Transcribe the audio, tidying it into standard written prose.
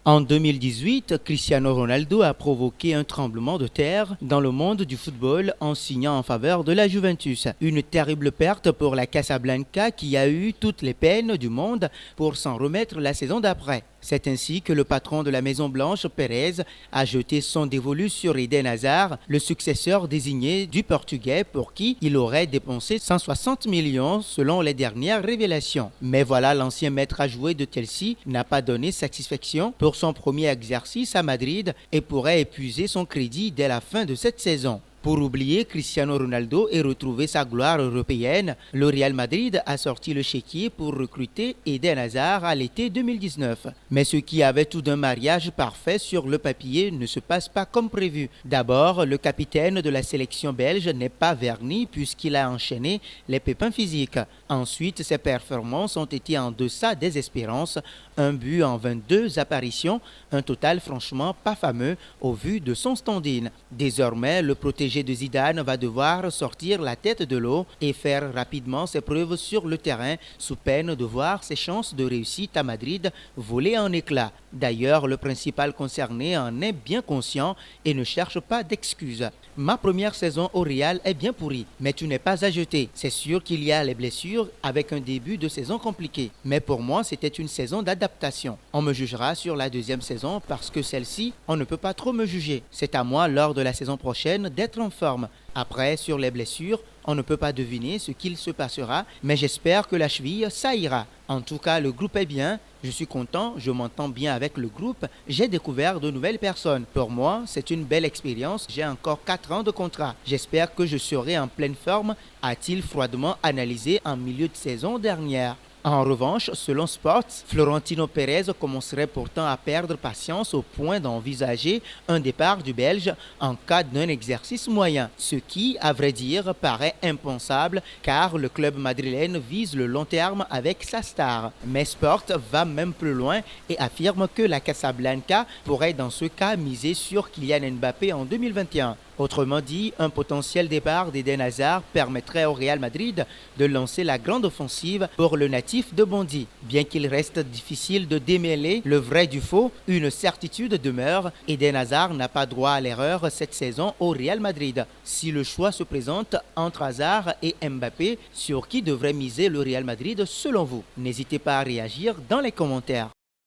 En 2018, Cristiano Ronaldo a provoqué un tremblement de terre dans le monde du football en signant en faveur de la Juventus. Une terrible perte pour la Casablanca qui a eu toutes les peines du monde pour s'en remettre la saison d'après. C'est ainsi que le patron de la Maison-Blanche, Pérez, a jeté son dévolu sur Eden Hazard, le successeur désigné du Portugais pour qui il aurait dépensé 160 millions selon les dernières révélations. Mais voilà, l'ancien maître à jouer de Chelsea n'a pas donné satisfaction pour son premier exercice à Madrid et pourrait épuiser son crédit dès la fin de cette saison. Pour oublier Cristiano Ronaldo et retrouver sa gloire européenne, le Real Madrid a sorti le chéquier pour recruter Eden Hazard à l'été 2019. Mais ce qui avait tout d'un mariage parfait sur le papier ne se passe pas comme prévu. D'abord, le capitaine de la sélection belge n'est pas verni puisqu'il a enchaîné les pépins physiques. Ensuite, ses performances ont été en deçà des espérances. Un but en 22 apparitions, un total franchement pas fameux au vu de son stand-in. Désormais, le protégé de Zidane va devoir sortir la tête de l'eau et faire rapidement ses preuves sur le terrain sous peine de voir ses chances de réussite à Madrid voler en éclats. D'ailleurs, le principal concerné en est bien conscient et ne cherche pas d'excuses. Ma première saison au Real est bien pourrie, mais tu n'es pas à jeter. C'est sûr qu'il y a les blessures avec un début de saison compliqué. Mais pour moi, c'était une saison d'adaptation. On me jugera sur la deuxième saison parce que celle-ci, on ne peut pas trop me juger. C'est à moi, lors de la saison prochaine, d'être en forme. Après, sur les blessures, on ne peut pas deviner ce qu'il se passera, mais j'espère que la cheville, ça ira. En tout cas, le groupe est bien. Je suis content, je m'entends bien avec le groupe. J'ai découvert de nouvelles personnes. Pour moi, c'est une belle expérience. J'ai encore 4 ans de contrat. J'espère que je serai en pleine forme, a-t-il froidement analysé en milieu de saison dernière. En revanche, selon Sports, Florentino Pérez commencerait pourtant à perdre patience au point d'envisager un départ du Belge en cas d'un exercice moyen, ce qui, à vrai dire, paraît impensable car le club madrilène vise le long terme avec sa star. Mais Sport va même plus loin et affirme que la Casablanca pourrait dans ce cas miser sur Kylian Mbappé en 2021. Autrement dit, un potentiel départ d'Eden Hazard permettrait au Real Madrid de lancer la grande offensive pour le natif de Bondy. Bien qu'il reste difficile de démêler le vrai du faux, une certitude demeure, Eden Hazard n'a pas droit à l'erreur cette saison au Real Madrid. Si le choix se présente entre Hazard et Mbappé, sur qui devrait miser le Real Madrid selon vous? N'hésitez pas à réagir dans les commentaires.